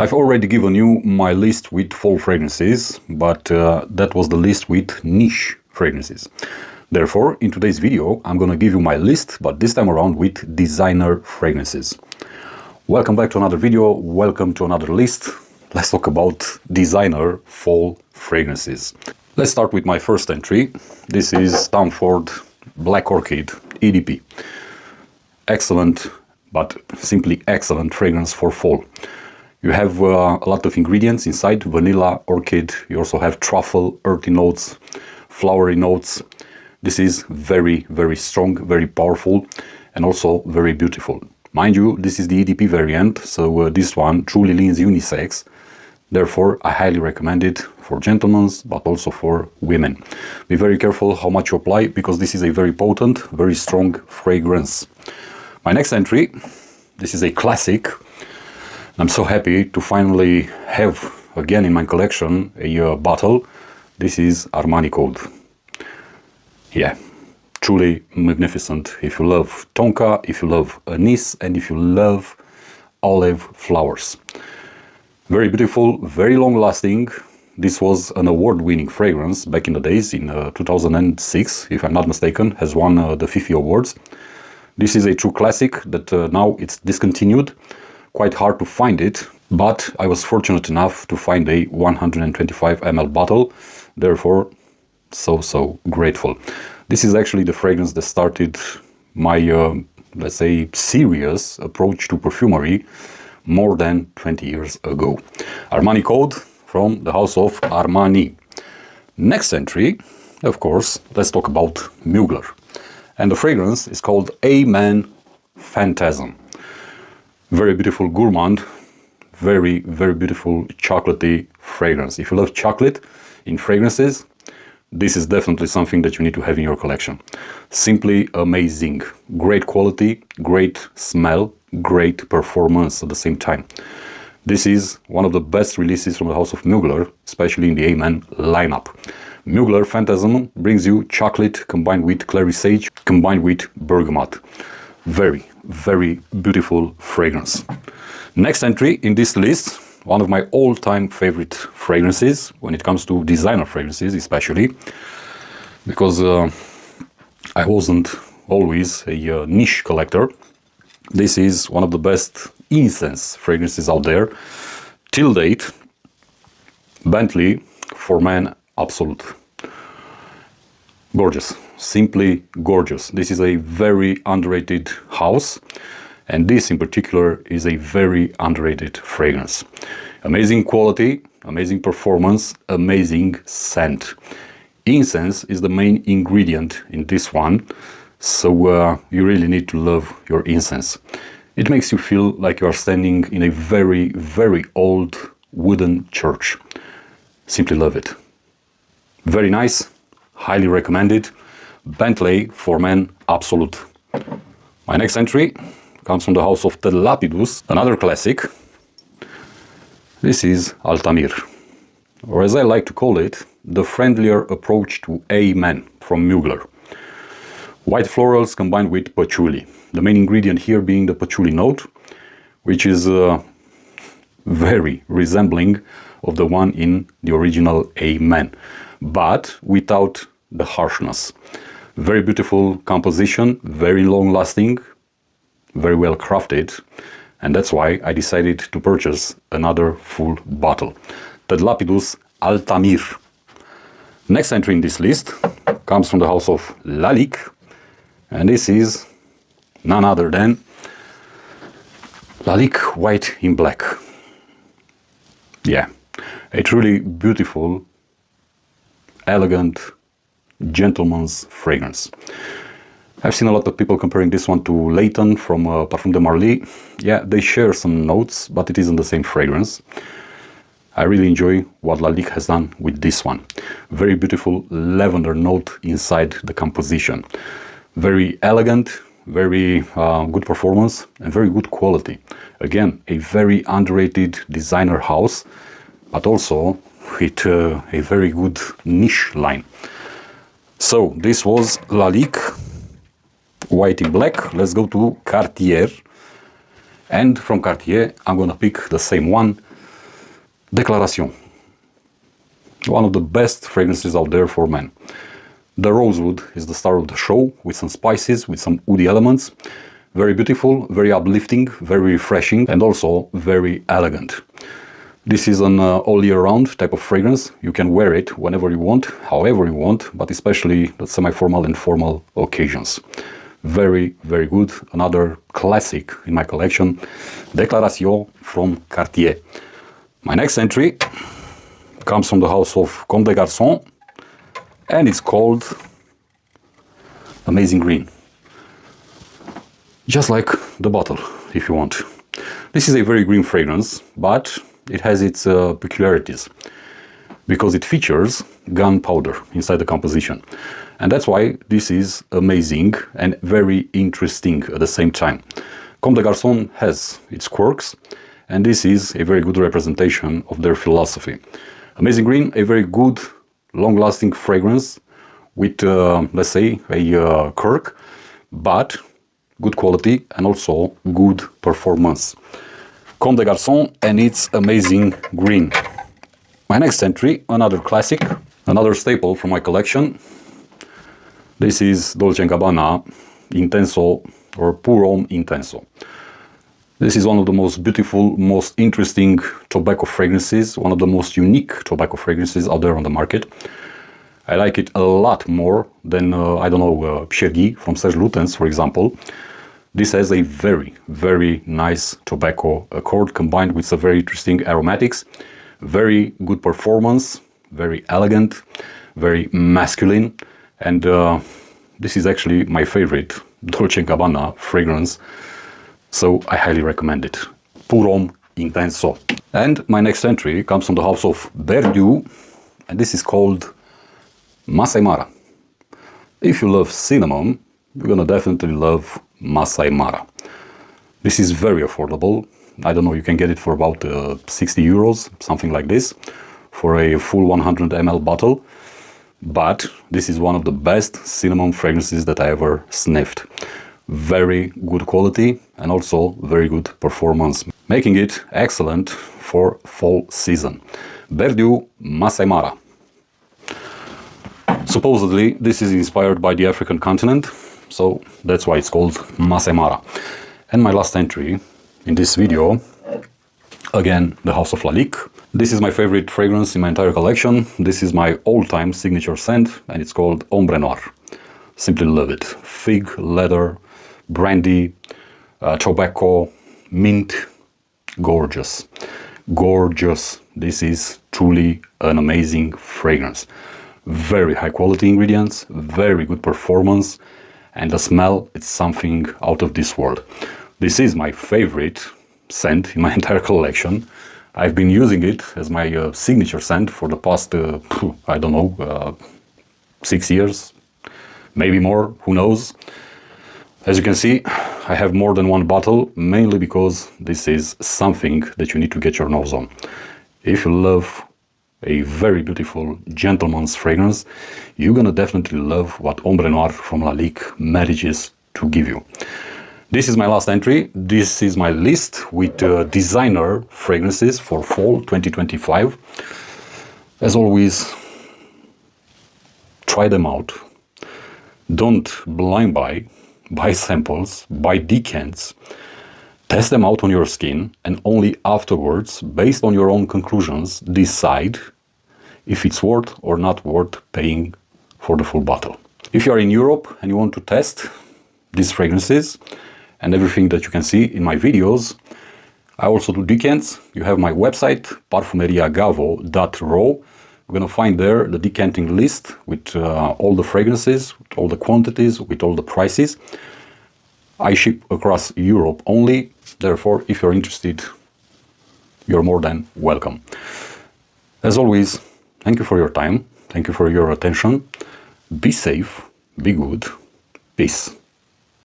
I've already given you my list with fall fragrances, but that was the list with niche fragrances. Therefore, in today's video, I'm gonna give you my list, but this time around with designer fragrances. Welcome back to another video, welcome to another list. Let's talk about designer fall fragrances. Let's start with my first entry. This is Tom Ford Black Orchid EDP. Excellent, but simply excellent fragrance for fall. You have a lot of ingredients inside, vanilla, orchid, you also have truffle, earthy notes, flowery notes. This is very, very strong, very powerful, and also very beautiful. Mind you, this is the EDP variant, so this one truly leans unisex. Therefore, I highly recommend it for gentlemen, but also for women. Be very careful how much you apply, because this is a very potent, very strong fragrance. My next entry, this is a classic. I'm so happy to finally have again in my collection a bottle. This is Armani Code. Yeah, truly magnificent. If you love tonka, if you love anise, and if you love olive flowers. Very beautiful, very long lasting. This was an award-winning fragrance back in the days, in 2006, if I'm not mistaken, has won the FIFI awards. This is a true classic that now it's discontinued. Quite hard to find it, but I was fortunate enough to find a 125 ml bottle. Therefore, so grateful. This is actually the fragrance that started my, let's say, serious approach to perfumery more than 20 years ago. Armani Code from the house of Armani. Next entry, of course, let's talk about Mugler. And the fragrance is called Amen Phantasm. Very beautiful gourmand, very beautiful chocolatey fragrance. If you love chocolate in fragrances, this is definitely something that you need to have in your collection. Simply amazing. Great quality, great smell, great performance at the same time. This is one of the best releases from the house of Mugler, especially in the Amen lineup. Mugler Phantasm brings you chocolate combined with clary sage, combined with bergamot. Very beautiful fragrance. Next entry in this list, one of my all-time favorite fragrances when it comes to designer fragrances, especially because I wasn't always a niche collector. This is one of the best incense fragrances out there till date. Bentley for Men Absolute. Gorgeous, simply gorgeous. This is a very underrated house, and this in particular is a very underrated fragrance. Amazing quality, amazing performance, amazing scent. Incense is the main ingredient in this one, so you really need to love your incense. It makes you feel like you are standing in a very old wooden church. Simply love it. Very nice, highly recommended. Bentley for Men Absolute. My next entry comes from the house of the Lapidus, another classic. This is Altamir, or as I like to call it, the friendlier approach to Amen from Mugler. White florals combined with patchouli. The main ingredient here being the patchouli note, which is very resembling of the one in the original Amen, but without the harshness. Very beautiful composition, very long lasting, very well crafted, and that's why I decided to purchase another full bottle. The Lapidus Altamir. Next entry in this list comes from the house of Lalique, and this is none other than Lalique White in Black. Yeah, a truly beautiful, elegant, gentleman's fragrance. I've seen a lot of people comparing this one to Layton from Parfum de Marly. Yeah, they share some notes, but it isn't the same fragrance. I really enjoy what Lalique has done with this one. Very beautiful lavender note inside the composition. Very elegant, very good performance, and very good quality. Again, a very underrated designer house, but also with a very good niche line. So this was Lalique White in Black. Let's go to Cartier. And from Cartier, I'm gonna pick the same one, Declaration. One of the best fragrances out there for men. The rosewood is the star of the show, with some spices, with some woody elements. Very beautiful, very uplifting, very refreshing, and also very elegant. This is an all year round type of fragrance. You can wear it whenever you want, however you want, but especially the semi-formal and formal occasions. Very, very good. Another classic in my collection, Declaration from Cartier. My next entry comes from the house of Comme des Garçons, and it's called Amazing Green. Just like the bottle, if you want. This is a very green fragrance, but it has its peculiarities, because it features gunpowder inside the composition. And that's why this is amazing and very interesting at the same time. Comme des Garçons has its quirks, and this is a very good representation of their philosophy. Amazing Green, a very good, long-lasting fragrance with, let's say, a quirk, but good quality and also good performance. Comme des Garçons and its Amazing Green. My next entry, another classic, another staple from my collection. This is Dolce & Gabbana Intenso or Pour Homme Intenso. This is one of the most beautiful, most interesting tobacco fragrances, one of the most unique tobacco fragrances out there on the market. I like it a lot more than, Pierre Guy from Serge Lutens, for example. This has a very, very nice tobacco accord combined with some very interesting aromatics, very good performance, very elegant, very masculine, and this is actually my favorite Dolce & Gabbana fragrance. So I highly recommend it. Pour Homme Intenso. And my next entry comes from the house of Verdieu, and this is called Masai Mara. If you love cinnamon, you're gonna definitely love Masai Mara. This is very affordable. I don't know, you can get it for about 60 euros, something like this, for a full 100 ml bottle. But this is one of the best cinnamon fragrances that I ever sniffed. Very good quality and also very good performance, making it excellent for fall season. Verdieu Masai Mara. Supposedly this is inspired by the African continent, so that's why it's called Masai Mara. And my last entry in this video, again the house of Lalique. This is my favorite fragrance in my entire collection. This is my all-time signature scent and it's called Ombre Noir. Simply love it. Fig, leather, brandy, tobacco, mint, gorgeous. Gorgeous. This is truly an amazing fragrance. Very high quality ingredients, very good performance, and the smell, it's something out of this world. This is my favorite scent in my entire collection. I've been using it as my signature scent for the past, 6 years, maybe more, who knows. As you can see, I have more than one bottle, mainly because this is something that you need to get your nose on. If you love a very beautiful gentleman's fragrance, you're gonna definitely love what Ombre Noir from Lalique manages to give you. This is my last entry. This is my list with designer fragrances for fall 2025. As always, try them out. Don't blind buy samples, buy decants, test them out on your skin, and only afterwards, based on your own conclusions, decide if it's worth or not worth paying for the full bottle. If you are in Europe and you want to test these fragrances and everything that you can see in my videos, I also do decants. You have my website, parfumeriagavo.ro. You're gonna find there the decanting list with all the fragrances, with all the quantities, with all the prices. I ship across Europe only, therefore, if you're interested, you're more than welcome. As always, thank you for your time, thank you for your attention. Be safe, be good, peace.